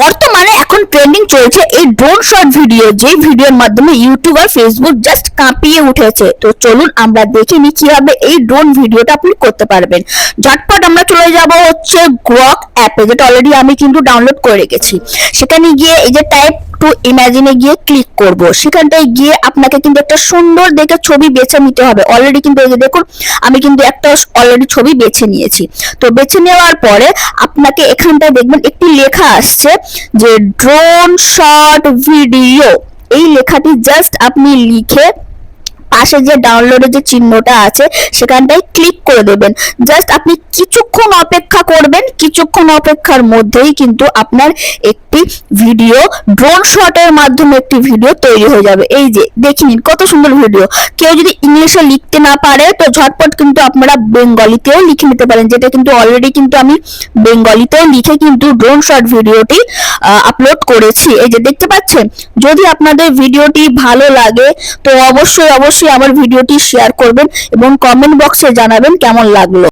বর্তমানে এখন ট্রেন্ডিং চলছে এই ড্রোন শট ভিডিও, যে ভিডিওর মাধ্যমে ইউটিউব আর ফেসবুক জাস্ট কাঁপিয়ে উঠেছে। তো চলুন আমরা দেখে নিই কিভাবে এই ড্রোন ভিডিওটা আপনি করতে পারবেন। ঝটপট আমরা চলে যাব হচ্ছে গ্রক অ্যাপে, যেটা অলরেডি আমি কিন্তু ডাউনলোড করে রেখেছি। সেখানে গিয়ে এই যে টাইপ টু ইমাজিনে গিয়ে ক্লিক করব। সেখানটায় গিয়ে আপনাকে কিন্তু একটা সুন্দর দেখে ছবি বেছে নিতে হবে। অলরেডি কিন্তু এই যে দেখুন, আমি কিন্তু একটা অলরেডি ছবি বেছে নিয়েছি। তো বেছে নেওয়ার পরে আপনাকে এখানটায় দেখবেন একটি লেখা আসছে যে ড্রোন শট ভিডিও। এই লেখাটি জাস্ট আপনি লিখে পাশে যে ডাউনলোডের যে চিহ্নটা আছে সেখানটায় ক্লিক করে দেবেন। জাস্ট আপনি কিছুক্ষণ অপেক্ষা করবেন, কিছুক্ষণ অপেক্ষার মধ্যেই কিন্তু আপনার একটি ভিডিও ড্রোন শটের মাধ্যমে একটি ভিডিও তৈরি হয়ে যাবে। এই যে দেখে নিন কত সুন্দর ভিডিও। কেউ যদি ইংলিশে লিখতে না পারে তো ঝটপট কিন্তু আপনারা বেঙ্গলিতেও লিখে নিতে পারেন, যেটা কিন্তু অলরেডি কিন্তু আমি বেঙ্গলিতেও লিখে কিন্তু ড্রোন শট ভিডিওটি আপলোড করেছি। এই যে দেখতে পাচ্ছেন। যদি আপনাদের ভিডিওটি ভালো লাগে তো অবশ্যই আমার ভিডিওটি শেয়ার করবেন এবং কমেন্ট বক্সে জানাবেন কেমন লাগলো।